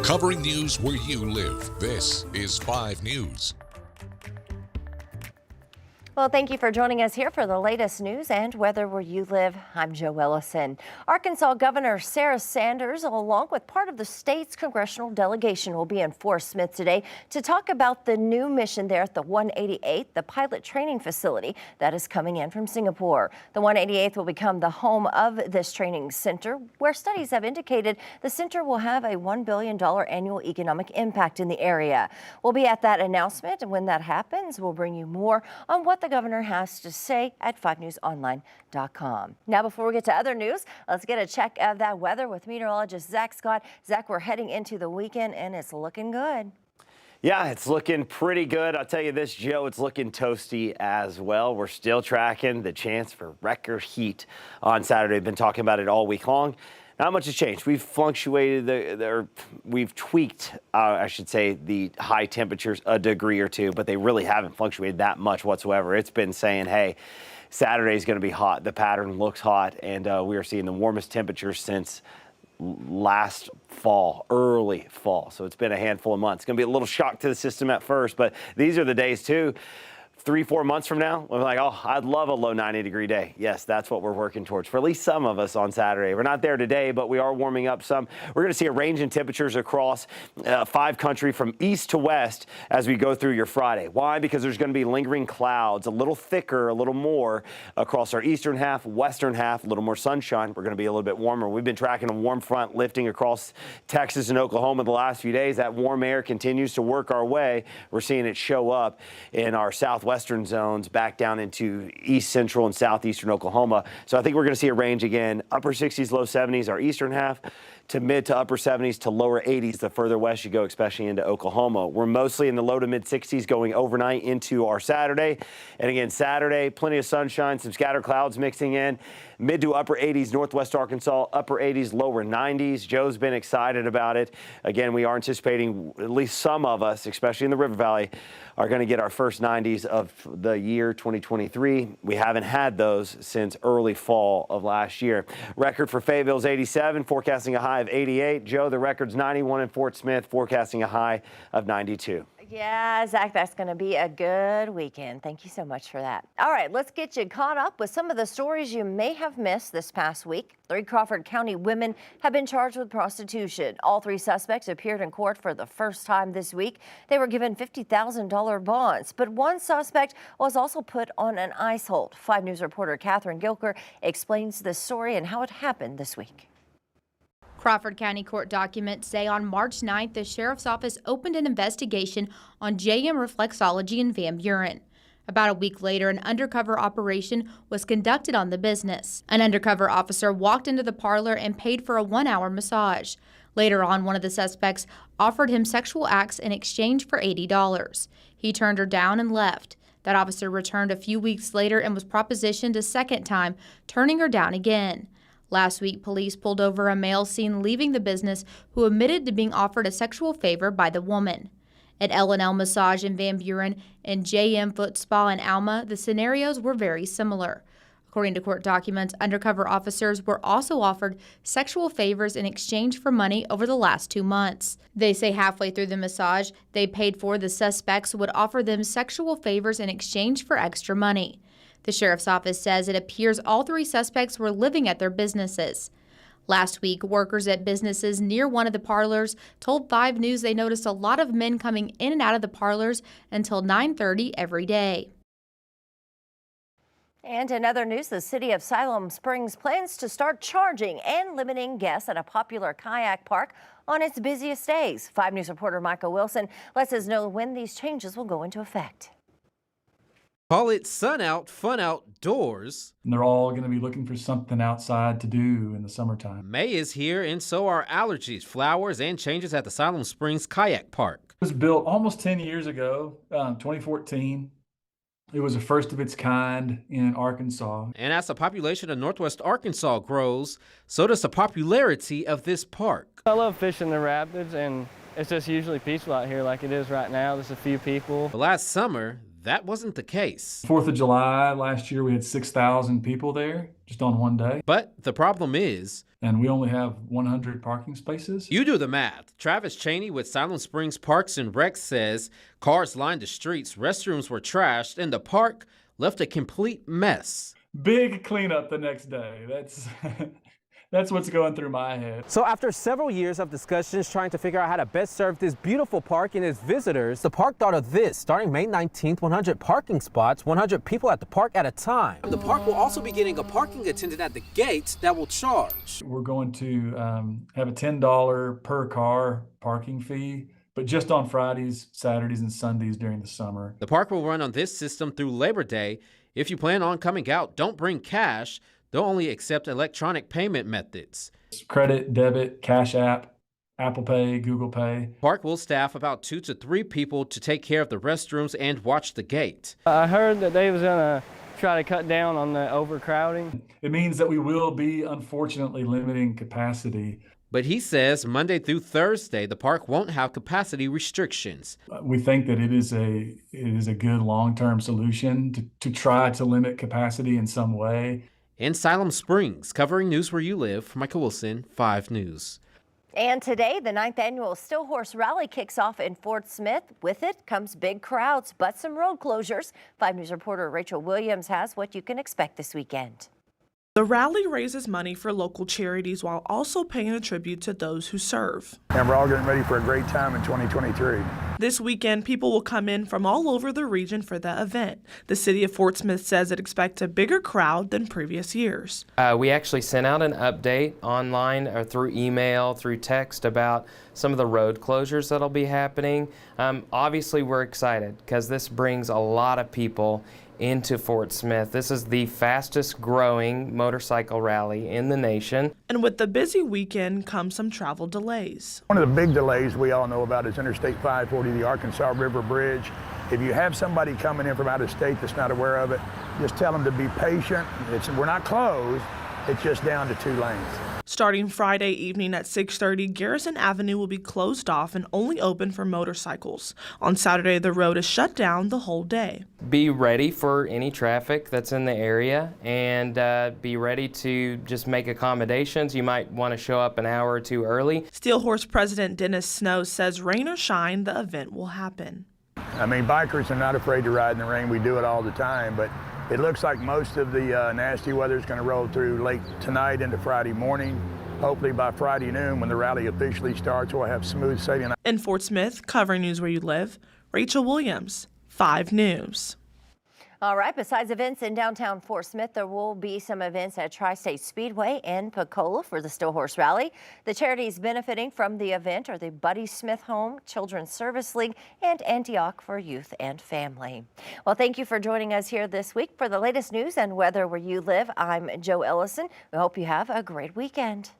Covering news where you live, this is 5 News. Well, thank you for joining us here for the latest news and weather where you live. I'm Joe Ellison. Arkansas Governor Sarah Sanders, along with part of the state's congressional delegation, will be in Fort Smith today to talk about the new mission there at the 188th, the pilot training facility that is coming in from Singapore. The 188th will become the home of this training center, where studies have indicated the center will have a $1 billion annual economic impact in the area. We'll be at that announcement, and when that happens, we'll bring you more on what the governor has to say at 5newsonline.com. Now, before we get to other news, let's get a check of that weather with meteorologist Zach Scott. Zach, we're heading into the weekend and it's looking good. Yeah, it's looking pretty good. I'll tell you this, Joe, it's looking toasty as well. We're still tracking the chance for record heat on Saturday. We've been talking about it all week long. Not much has changed. We've fluctuated, we've tweaked, I should say, the high temperatures a degree or two, but they really haven't fluctuated that much whatsoever. It's been saying, hey, Saturday is going to be hot. The pattern looks hot, and we are seeing the warmest temperatures since last fall, early fall. So it's been a handful of months. It's going to be a little shock to the system at first, but these are the days too. 3-4 months from now, we're like, oh, I'd love a low 90-degree day. Yes, that's what we're working towards for at least some of us on Saturday. We're not there today, but we are warming up some. We're going to see a range in temperatures across 5 country from east to west as we go through your Friday. Why? Because there's going to be lingering clouds, a little thicker, a little more across our eastern half, western half, a little more sunshine. We're going to be a little bit warmer. We've been tracking a warm front lifting across Texas and Oklahoma the last few days. That warm air continues to work our way. We're seeing it show up in our southwestern zones back down into east central and southeastern Oklahoma. So I think we're going to see a range again, upper 60s, low 70s, our eastern half, to mid to upper 70s to lower 80s the further west you go, especially into Oklahoma. We're mostly in the low to mid 60s going overnight into our Saturday. And again, Saturday, plenty of sunshine, some scattered clouds mixing in. Mid to upper 80s, northwest Arkansas, upper 80s, lower 90s. Joe's been excited about it. Again, we are anticipating, at least some of us, especially in the River Valley, are going to get our first 90s of the year 2023. We haven't had those since early fall of last year. Record for Fayetteville is 87, forecasting a high of 88. Joe, the record's 91 in Fort Smith, forecasting a high of 92. Yeah, Zach, that's going to be a good weekend. Thank you so much for that. All right, let's get you caught up with some of the stories you may have missed this past week. 3 Crawford County women have been charged with prostitution. All 3 suspects appeared in court for the first time this week. They were given $50,000 bonds, but one suspect was also put on an ICE hold. 5 News reporter Catherine Gilker explains the story and how it happened this week. Crawford County court documents say on March 9th, the sheriff's office opened an investigation on JM Reflexology in Van Buren. About a week later, an undercover operation was conducted on the business. An undercover officer walked into the parlor and paid for a 1-hour massage. Later on, one of the suspects offered him sexual acts in exchange for $80. He turned her down and left. That officer returned a few weeks later and was propositioned a second time, turning her down again. Last week, police pulled over a male seen leaving the business who admitted to being offered a sexual favor by the woman. At L&L Massage in Van Buren and JM Foot Spa in Alma, the scenarios were very similar. According to court documents, undercover officers were also offered sexual favors in exchange for money over the last 2 months. They say halfway through the massage, they paid for the suspects would offer them sexual favors in exchange for extra money. The sheriff's office says it appears all 3 suspects were living at their businesses. Last week, workers at businesses near one of the parlors told 5 News they noticed a lot of men coming in and out of the parlors until 9:30 every day. And in other news, the city of Siloam Springs plans to start charging and limiting guests at a popular kayak park on its busiest days. 5 News reporter Michael Wilson lets us know when these changes will go into effect. Call it sun out, fun outdoors. And they're all going to be looking for something outside to do in the summertime. May is here, and so are allergies, flowers, and changes at the Siloam Springs Kayak Park. It was built almost 10 years ago, 2014. It was the first of its kind in Arkansas. And as the population of Northwest Arkansas grows, so does the popularity of this park. I love fishing the rapids, and it's just usually peaceful out here like it is right now. There's a few people. But last summer, that wasn't the case. 4th of July last year, we had 6,000 people there just on one day. But the problem is, and we only have 100 parking spaces. You do the math. Travis Cheney with Silent Springs Parks and Rec says cars lined the streets, restrooms were trashed, and the park left a complete mess. Big cleanup the next day. That's what's going through my head. So after several years of discussions trying to figure out how to best serve this beautiful park and its visitors, the park thought of this. Starting May 19th, 100 parking spots, 100 people at the park at a time. The park will also be getting a parking attendant at the gates that will charge. We're going to have a $10 per car parking fee, but just on Fridays, Saturdays, and Sundays during the summer. The park will run on this system through Labor Day. If you plan on coming out, don't bring cash. They'll only accept electronic payment methods. Credit, debit, Cash App, Apple Pay, Google Pay. Park will staff about 2 to 3 people to take care of the restrooms and watch the gate. I heard that they was gonna try to cut down on the overcrowding. It means that we will be, unfortunately, limiting capacity. But he says Monday through Thursday, the park won't have capacity restrictions. We think that it is a good long-term solution to try to limit capacity in some way. In Siloam Springs, covering News Where You Live, Michael Wilson, 5 News. And today, the 9th annual Still Horse Rally kicks off in Fort Smith. With it comes big crowds, but some road closures. 5 News reporter Rachel Williams has what you can expect this weekend. The rally raises money for local charities while also paying a tribute to those who serve. And we're all getting ready for a great time in 2023. This weekend, people will come in from all over the region for the event. The city of Fort Smith says it expects a bigger crowd than previous years. We actually sent out an update online or through email, through text about some of the road closures that'll be happening. Obviously, we're excited because this brings a lot of people into Fort Smith. This is the fastest growing motorcycle rally in the nation. And with the busy weekend comes some travel delays. One of the big delays we all know about is Interstate 540, the Arkansas River Bridge. If you have somebody coming in from out of state that's not aware of it, just tell them to be patient. We're not closed, it's just down to 2 lanes. Starting Friday evening at 6:30, Garrison Avenue will be closed off and only open for motorcycles. On Saturday, the road is shut down the whole day. Be ready for any traffic that's in the area and be ready to just make accommodations. You might want to show up an hour or 2 early. Steel Horse President Dennis Snow says rain or shine, the event will happen. I mean, bikers are not afraid to ride in the rain. We do it all the time, but it looks like most of the nasty weather is going to roll through late tonight into Friday morning. Hopefully by Friday noon, when the rally officially starts, we'll have smooth sailing. In Fort Smith, covering News Where You Live, Rachel Williams, 5 News. All right, besides events in downtown Fort Smith, there will be some events at Tri-State Speedway and Pensacola for the Still Horse Rally. The charities benefiting from the event are the Buddy Smith Home, Children's Service League, and Antioch for Youth and Family. Well, thank you for joining us here this week. For the latest news and weather where you live, I'm Joe Ellison. We hope you have a great weekend.